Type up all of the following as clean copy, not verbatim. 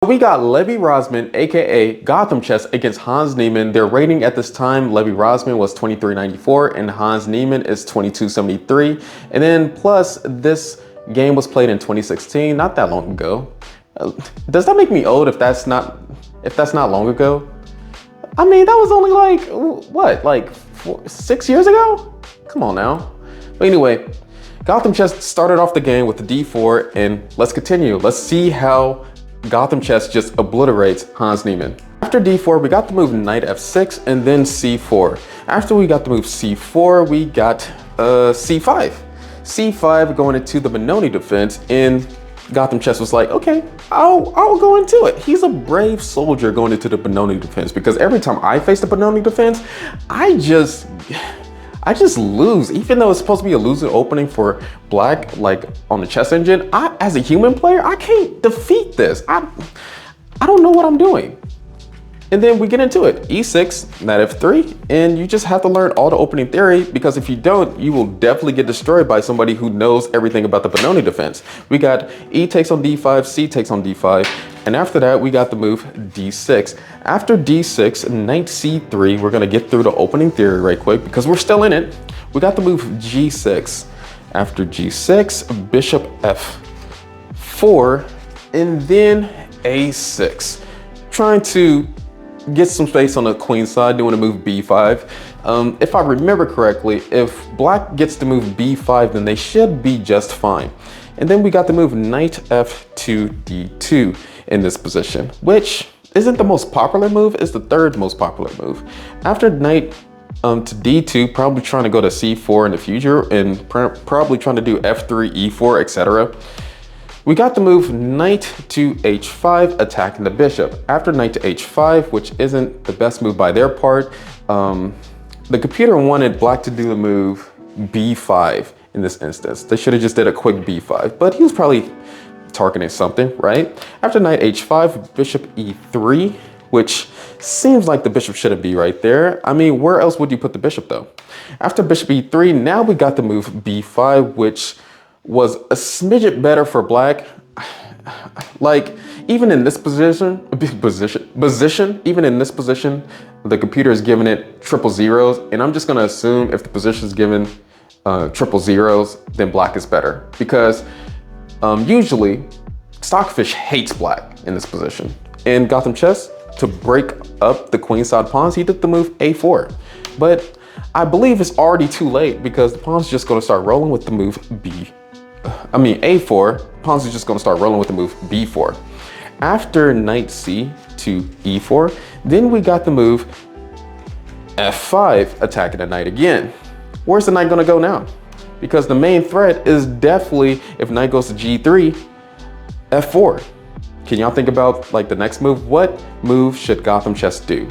We got Levi Rosman, aka Gotham Chess, against Hans Niemann. Their rating at this time, Levi Rosman was 2394 and Hans Niemann is 2273. And then plus this game was played in 2016, not that long ago. Does that make me old if that's not long ago? I mean, that was only like, what, like 6 years ago? Come on now. But anyway, Gotham Chess started off the game with the d4, and let's continue. Let's see how Gotham Chess just obliterates Hans Niemann. After d4, we got the move knight f6 and then c4. After we got the move c4, we got c5. c5 going into the Benoni defense, and Gotham Chess was like, okay, I'll go into it. He's a brave soldier going into the Benoni defense, because every time I face the Benoni defense, I just lose. Even though it's supposed to be a losing opening for black, like on the chess engine, as a human player, I can't defeat this. I don't know what I'm doing. And then we get into it. e6, knight f3, and you just have to learn all the opening theory, because if you don't, you will definitely get destroyed by somebody who knows everything about the Benoni defense. We got e takes on d5, c takes on d5, and after that, we got the move d6. After d6, knight c3, we're gonna get through the opening theory right quick because we're still in it. We got the move g6. After g6, bishop f4, and then a6. Trying to get some space on the queen side, doing a move b5. If I remember correctly, if black gets the move b5, then they should be just fine. And then we got the move knight f2 d2 in this position, which isn't the most popular move, it's the third most popular move. After knight to d2, probably trying to go to c4 in the future, and probably trying to do f3, e4, etc. We got the move knight to h5, attacking the bishop. After knight to h5, which isn't the best move by their part, the computer wanted black to do the move b5 in this instance. They should have just did a quick b5, but he was probably targeting something, right? After knight h5, bishop e3, which seems like the bishop shouldn't be right there. I mean, where else would you put the bishop though? After bishop e3, now we got the move b5, which was a smidget better for black. Like, even in this position, even in this position, the computer is giving it triple zeros, and I'm just gonna assume if the position is given triple zeros, then black is better, because usually Stockfish hates black in this position. In Gotham Chess, to break up the queenside pawns, he did the move a4, but I believe it's already too late, because the pawn's just gonna start rolling with the move a4, pawns is just gonna start rolling with the move b4. After knight c to e4, then we got the move f5, attacking the knight again. Where's the knight gonna go now? Because the main threat is definitely, if knight goes to g3, f4. Can y'all think about like the next move? What move should Gotham Chess do?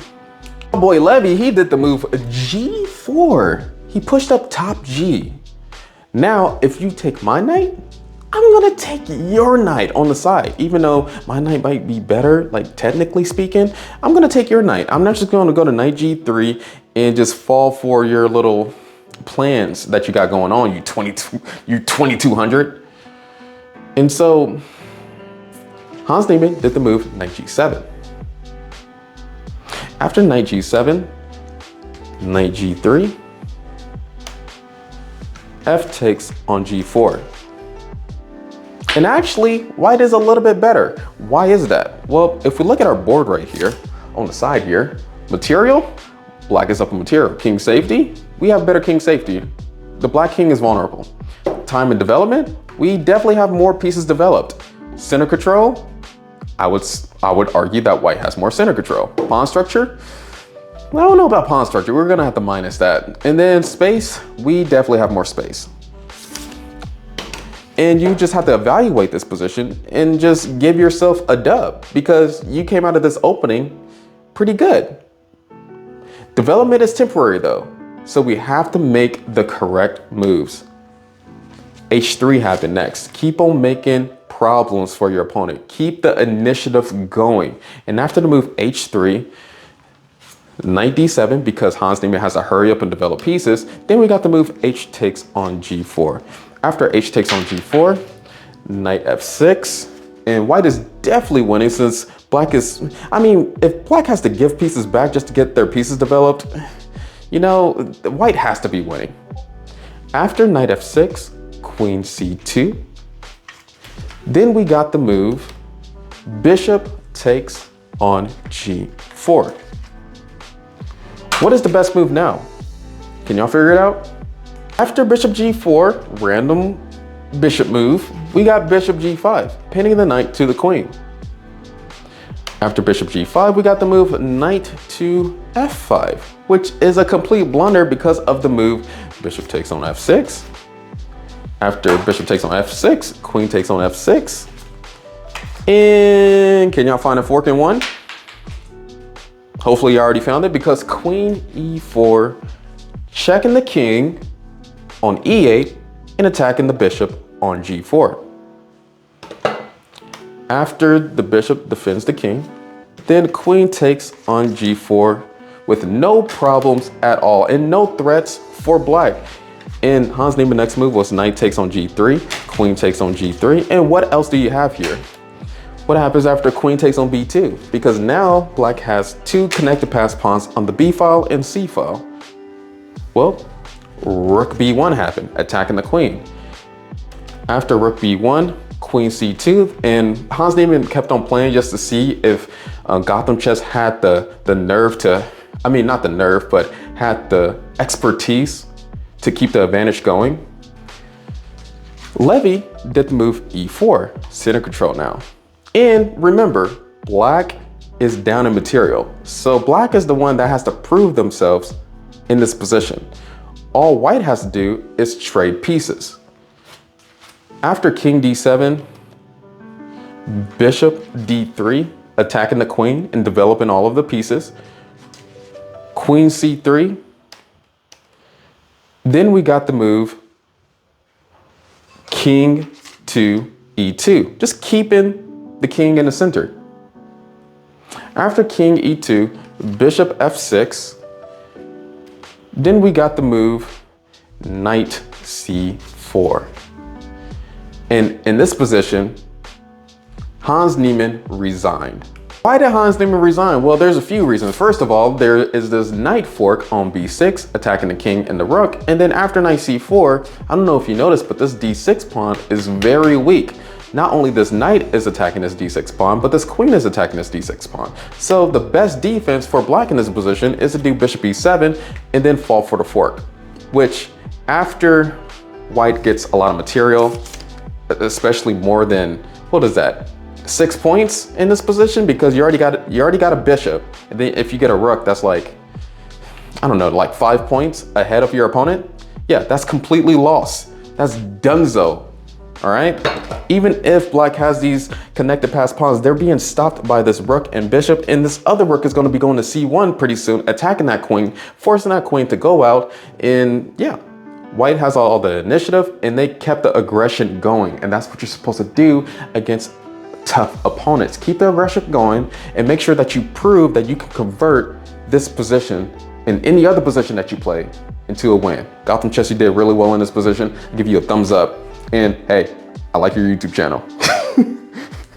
Oh boy, Levy, he did the move g4. He pushed up top g. Now, if you take my knight, I'm gonna take your knight on the side. Even though my knight might be better, like technically speaking, I'm gonna take your knight. I'm not just gonna go to knight g3 and just fall for your little plans that you got going on, you 2200. And so, Hans Niemann did the move knight g7. After knight g7, knight g3, f takes on g4. And actually, white is a little bit better. Why is that? Well, if we look at our board right here, on the side here, material, black is up in material. King safety, we have better king safety. The black king is vulnerable. Time and development, we definitely have more pieces developed. Center control, I would argue that white has more center control. Pawn structure, I don't know about pawn structure. We're gonna have to minus that. And then space, we definitely have more space. And you just have to evaluate this position and just give yourself a dub, because you came out of this opening pretty good. Development is temporary though, so we have to make the correct moves. h3 happened next. Keep on making problems for your opponent. Keep the initiative going. And after the move h3, knight d7, because Hans Niemann has to hurry up and develop pieces. Then we got the move h takes on g4. After h takes on g4, knight f6, And white is definitely winning since black is, I mean, if black has to give pieces back just to get their pieces developed, you know, white has to be winning. After knight f6, queen c2, then we got the move bishop takes on g4. What is the best move now? Can y'all figure it out? After bishop g4, random bishop move, we got bishop g5, pinning the knight to the queen. After bishop g5, we got the move knight to f5, which is a complete blunder because of the move bishop takes on f6. After bishop takes on f6, queen takes on f6. And can y'all find a fork in one? Hopefully you already found it, because queen e4, checking the king on e8 and attacking the bishop on g4. After the bishop defends the king, then queen takes on g4 with no problems at all and no threats for black. And Hans Niemann's next move was knight takes on g3, queen takes on g3. And what else do you have here? What happens after queen takes on b2? Because now black has two connected pass pawns on the b file and c file. Well, rook b1 happened, attacking the queen. After rook b1, queen c2, and Hans Niemann kept on playing just to see if Gotham Chess had the nerve to, I mean, not the nerve, but had the expertise to keep the advantage going. Levy did the move e4, center control now. And remember, black is down in material. So black is the one that has to prove themselves in this position. All white has to do is trade pieces. After king d7, bishop d3, attacking the queen and developing all of the pieces. Queen c3. Then we got the move king to e2, just keeping the king in the center. After king e2, bishop f6. Then we got the move knight c4. And in this position, Hans Niemann resigned. Why did Hans Niemann resign? Well, there's a few reasons. First of all, there is this knight fork on b6, attacking the king and the rook. And then after knight c4, I don't know if you noticed, but this d6 pawn is very weak. Not only this knight is attacking this d6 pawn, but this queen is attacking this d6 pawn. So the best defense for black in this position is to do bishop e7 and then fall for the fork, which after white gets a lot of material, especially more than, what is that, 6 points in this position, because you already got a bishop, and then if you get a rook, that's like, I don't know, like 5 points ahead of your opponent. Yeah, that's completely lost. That's donezo. All right. Even if black has these connected pass pawns, they're being stopped by this rook and bishop, and this other rook is going to be going to c1 pretty soon, attacking that queen, forcing that queen to go out. And yeah, white has all the initiative, and they kept the aggression going, and that's what you're supposed to do against tough opponents. Keep the aggression going and make sure that you prove that you can convert this position and any other position that you play into a win. Gotham Chess, you did really well in this position. I'll give you a thumbs up. And hey, I like your YouTube channel.